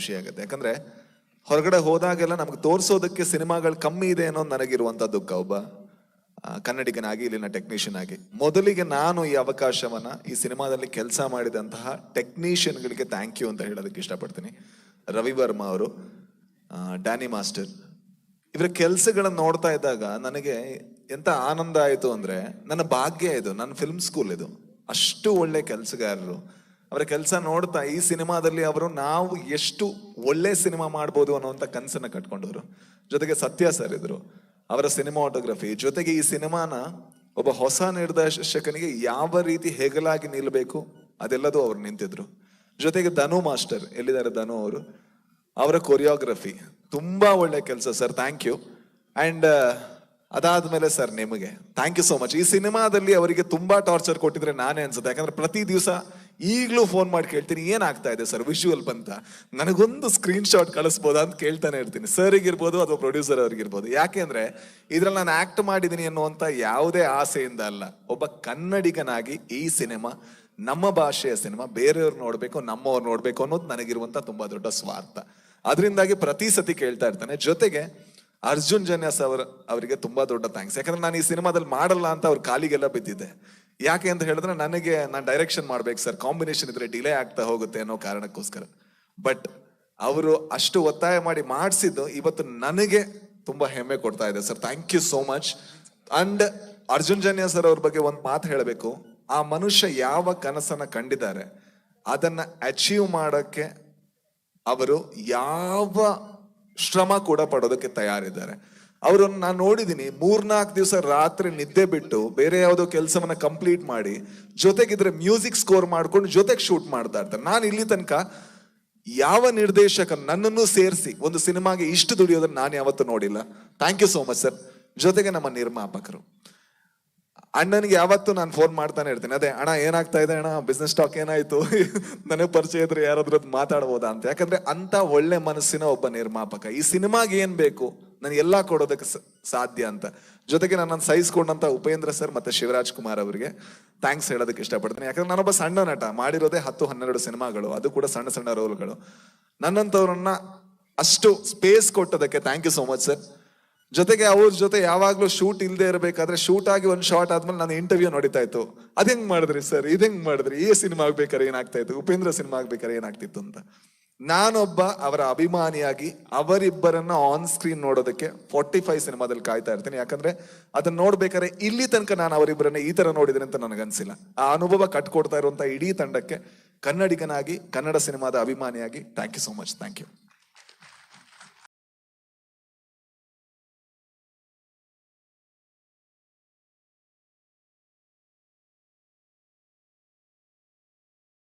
ಖುಷಿ ಆಗುತ್ತೆ. ಯಾಕಂದ್ರೆ ಹೊರಗಡೆ ಹೋದಾಗೆಲ್ಲ ನಮ್ಗೆ ತೋರಿಸೋದಕ್ಕೆ ಸಿನಿಮಾಗಳು ಕಮ್ಮಿ ಇದೆ ಅನ್ನೋದು ನನಗಿರುವಂತ ದುಃಖ. ಒಬ್ಬ ಕನ್ನಡಿಗನಾಗಿ, ಇಲ್ಲಿನ ಟೆಕ್ನಿಷಿಯನ್ ಆಗಿ ಮೊದಲಿಗೆ ನಾನು ಈ ಅವಕಾಶವನ್ನ ಈ ಸಿನಿಮಾದಲ್ಲಿ ಕೆಲಸ ಮಾಡಿದಂತಹ ಟೆಕ್ನಿಷಿಯನ್ಗಳಿಗೆ ಥ್ಯಾಂಕ್ ಯು ಅಂತ ಹೇಳೋದಕ್ಕೆ ಇಷ್ಟಪಡ್ತೀನಿ. ರವಿ ವರ್ಮಾ ಅವರು, ಡ್ಯಾನಿ ಮಾಸ್ಟರ್, ಇವರ ಕೆಲಸಗಳನ್ನ ನೋಡ್ತಾ ಇದ್ದಾಗ ನನಗೆ ಎಂತ ಆನಂದ ಆಯಿತು ಅಂದ್ರೆ, ನನ್ನ ಭಾಗ್ಯ ಇದು, ನನ್ನ ಫಿಲ್ಮ್ ಸ್ಕೂಲ್ ಇದು. ಅಷ್ಟು ಒಳ್ಳೆ ಕೆಲಸಗಾರರು. ಅವರ ಕೆಲಸ ನೋಡ್ತಾ ಈ ಸಿನಿಮಾದಲ್ಲಿ ಅವರು ನಾವು ಎಷ್ಟು ಒಳ್ಳೆ ಸಿನಿಮಾ ಮಾಡ್ಬೋದು ಅನ್ನೋಂಥ ಕನಸನ್ನ ಕಟ್ಕೊಂಡವರು. ಜೊತೆಗೆ ಸತ್ಯ ಸರ್ ಇದ್ರು, ಅವರ ಸಿನಿಮಾಟೋಗ್ರಫಿ, ಜೊತೆಗೆ ಈ ಸಿನಿಮಾನ ಒಬ್ಬ ಹೊಸ ನಿರ್ದೇಶಕನಿಗೆ ಯಾವ ರೀತಿ ಹೆಗಲಾಗಿ ನಿಲ್ಬೇಕು ಅದೆಲ್ಲದೂ ಅವ್ರು ನಿಂತಿದ್ರು. ಜೊತೆಗೆ ಧನು ಮಾಸ್ಟರ್, ಎಲ್ಲಿದ್ದಾರೆ ಧನು ಅವರು, ಅವರ ಕೊರಿಯೋಗ್ರಫಿ ತುಂಬಾ ಒಳ್ಳೆ ಕೆಲಸ ಸರ್, ಥ್ಯಾಂಕ್ ಯು. ಅಂಡ್ ಅದಾದ್ಮೇಲೆ ಸರ್ ನಿಮಗೆ ಥ್ಯಾಂಕ್ ಯು ಸೋ ಮಚ್. ಈ ಸಿನಿಮಾದಲ್ಲಿ ಅವರಿಗೆ ತುಂಬಾ ಟಾರ್ಚರ್ ಕೊಟ್ಟಿದ್ರೆ ನಾನೇ ಅನ್ಸುತ್ತೆ. ಯಾಕಂದ್ರೆ ಪ್ರತಿ ದಿವಸ ಈಗಲೂ ಫೋನ್ ಮಾಡಿ ಕೇಳ್ತೀನಿ, ಏನಾಗ್ತಾ ಇದೆ ಸರ್ ವಿಜುವಲ್ ಬಂತ, ನನಗೊಂದು ಸ್ಕ್ರೀನ್ ಶಾಟ್ ಕಳಿಸ್ಬೋದಾ ಅಂತ ಕೇಳ್ತಾನೆ ಇರ್ತೀನಿ. ಸರ್ಗಿರ್ಬೋದು ಅಥವಾ ಪ್ರೊಡ್ಯೂಸರ್ ಅವ್ರಿಗಿರ್ಬೋದು. ಯಾಕೆಂದ್ರೆ ಇದ್ರಲ್ಲಿ ನಾನು ಆಕ್ಟ್ ಮಾಡಿದೀನಿ ಅನ್ನುವಂತ ಯಾವುದೇ ಆಸೆಯಿಂದ ಅಲ್ಲ. ಒಬ್ಬ ಕನ್ನಡಿಗನಾಗಿ ಈ ಸಿನಿಮಾ ನಮ್ಮ ಭಾಷೆಯ ಸಿನಿಮಾ, ಬೇರೆಯವ್ರು ನೋಡ್ಬೇಕು, ನಮ್ಮವ್ರು ನೋಡ್ಬೇಕು ಅನ್ನೋದು ನನಗಿರುವಂತ ತುಂಬಾ ದೊಡ್ಡ ಸ್ವಾರ್ಥ. ಅದರಿಂದಾಗಿ ಪ್ರತಿ ಸತಿ ಕೇಳ್ತಾ ಇರ್ತಾನೆ. ಜೊತೆಗೆ ಅರ್ಜುನ್ ಜನ್ಯಾಸ್ ಅವರಿಗೆ ತುಂಬಾ ದೊಡ್ಡ ಥ್ಯಾಂಕ್ಸ್. ಯಾಕಂದ್ರೆ ನಾನು ಈ ಸಿನಿಮಾದಲ್ಲಿ ಮಾಡಲ್ಲ ಅಂತ ಅವ್ರ ಕಾಲಿಗೆಲ್ಲ ಬಿದ್ದಿದ್ದೆ. ಯಾಕೆ ಅಂತ ಹೇಳಿದ್ರೆ ನಾನು ಡೈರೆಕ್ಷನ್ ಮಾಡ್ಬೇಕು ಸರ್, ಕಾಂಬಿನೇಷನ್ ಇದ್ರೆ ಡಿಲೇ ಆಗ್ತಾ ಹೋಗುತ್ತೆ ಅನ್ನೋ ಕಾರಣಕ್ಕೋಸ್ಕರ. ಬಟ್ ಅವರು ಅಷ್ಟು ಒತ್ತಾಯ ಮಾಡಿ ಮಾಡಿಸಿದ್ದು ಇವತ್ತು ನನಗೆ ತುಂಬಾ ಹೆಮ್ಮೆ ಕೊಡ್ತಾ ಇದೆ sir. Thank you so much. And Arjun Janya's sir ಅವ್ರ ಬಗ್ಗೆ ಒಂದು ಮಾತು ಹೇಳಬೇಕು. ಆ ಮನುಷ್ಯ ಯಾವ ಕನಸನ್ನ ಕಂಡಿದ್ದಾರೆ ಅದನ್ನ ಅಚೀವ್ ಮಾಡಕ್ಕೆ ಅವರು ಯಾವ ಶ್ರಮ ಕೂಡ ಪಡೋದಕ್ಕೆ ತಯಾರಿದ್ದಾರೆ. ಅವರನ್ನು ನಾನು ನೋಡಿದೀನಿ, 3-4 ದಿವಸ ರಾತ್ರಿ ನಿದ್ದೆ ಬಿಟ್ಟು ಬೇರೆ ಯಾವುದೋ ಕೆಲಸವನ್ನ ಕಂಪ್ಲೀಟ್ ಮಾಡಿ, ಜೊತೆಗಿದ್ರೆ ಮ್ಯೂಸಿಕ್ ಸ್ಕೋರ್ ಮಾಡ್ಕೊಂಡು ಜೊತೆಗೆ ಶೂಟ್ ಮಾಡ್ತಾ ಇರ್ತಾರೆ. ನಾನು ಇಲ್ಲಿ ತನಕ ಯಾವ ನಿರ್ದೇಶಕ ನನ್ನನ್ನು ಸೇರಿಸಿ ಒಂದು ಸಿನಿಮಾಗೆ ಇಷ್ಟು ದುಡಿಯೋದನ್ನ ನಾನು ಯಾವತ್ತೂ ನೋಡಿಲ್ಲ. Thank you so much sir. ಜೊತೆಗೆ ನಮ್ಮ ನಿರ್ಮಾಪಕರು, ಅಣ್ಣನಿಗೆ ಯಾವತ್ತೂ ನಾನು ಫೋನ್ ಮಾಡ್ತಾನೆ ಇರ್ತೀನಿ, ಅದೇ ಅಣ್ಣ ಏನಾಗ್ತಾ ಇದೆ ಅಣ್ಣ, ಬಿಸ್ನೆಸ್ ಟಾಕ್ ಏನಾಯ್ತು, ನನಗೆ ಪರಿಚಯ ಇದ್ರೆ ಯಾರಾದ್ರೂ ಮಾತಾಡ್ಬೋದಾ ಅಂತ. ಯಾಕಂದ್ರೆ ಅಂತ ಒಳ್ಳೆ ಮನಸ್ಸಿನ ಒಬ್ಬ ನಿರ್ಮಾಪಕ. ಈ ಸಿನಿಮಾಗೆ ಏನ್ ಬೇಕು ನನಗೆ ಎಲ್ಲಾ ಕೊಡೋದಕ್ಕೆ ಸಾಧ್ಯ ಅಂತ. ಜೊತೆಗೆ ನನ್ನನ್ನು ಸಹಿಸ್ಕೊಂಡಂತ ಉಪೇಂದ್ರ ಸರ್ ಮತ್ತೆ ಶಿವರಾಜ್ ಕುಮಾರ್ ಅವರಿಗೆ ಥ್ಯಾಂಕ್ಸ್ ಹೇಳೋದಕ್ಕೆ ಇಷ್ಟಪಡ್ತೀನಿ. ಯಾಕಂದ್ರೆ ನಾನೊಬ್ಬ ಸಣ್ಣ ನಟ, ಮಾಡಿರೋದೇ 10-12 ಸಿನಿಮಾಗಳು, ಅದು ಕೂಡ ಸಣ್ಣ ಸಣ್ಣ ರೋಲ್ಗಳು. ನನ್ನಂತವ್ರನ್ನ ಅಷ್ಟು ಸ್ಪೇಸ್ ಕೊಟ್ಟದಕ್ಕೆ thank you so much sir. ಜೊತೆಗೆ ಅವ್ರ ಜೊತೆ ಯಾವಾಗ್ಲೂ ಶೂಟ್ ಇಲ್ಲದೆ ಇರಬೇಕಾದ್ರೆ, ಶೂಟ್ ಆಗಿ ಒಂದು ಶಾರ್ಟ್ ಆದ್ಮೇಲೆ ನಾನು ಇಂಟರ್ವ್ಯೂ ನೋಡಿತಾ ಇತ್ತು, ಅದ್ ಮಾಡಿದ್ರಿ ಸರ್, ಹೆಂಗ್ ಮಾಡಿದ್ರಿ, ಈ ಸಿನಿಮಾ ಆಗ್ಬೇಕಾದ್ರೆ ಏನಾಗ್ತಾ ಇತ್ತು, ಉಪೇಂದ್ರ ಸಿನಿಮಾ ಆಗ್ಬೇಕಾದ್ರೆ ಏನಾಗ್ತಿತ್ತು ಅಂತ. ನಾನೊಬ್ಬ ಅವರ ಅಭಿಮಾನಿಯಾಗಿ ಅವರಿಬ್ಬರನ್ನ ಆನ್ ಸ್ಕ್ರೀನ್ ನೋಡೋದಕ್ಕೆ 45 ಸಿನಿಮಾದಲ್ಲಿ ಕಾಯ್ತಾ ಇರ್ತೀನಿ. ಯಾಕಂದ್ರೆ ಅದನ್ನ ನೋಡ್ಬೇಕಾದ್ರೆ ಇಲ್ಲಿ ತನಕ ನಾನು ಅವರಿಬ್ಬರನ್ನ ಈ ತರ ನೋಡಿದ್ರೆ ಅಂತ ನನಗನ್ಸಿಲ್ಲ. ಆ ಅನುಭವ ಕಟ್ಕೊಡ್ತಾ ಇರುವಂತ ಇಡೀ ತಂಡಕ್ಕೆ ಕನ್ನಡಿಗನಾಗಿ, ಕನ್ನಡ ಸಿನಿಮಾದ ಅಭಿಮಾನಿಯಾಗಿ thank you so much. Thank you.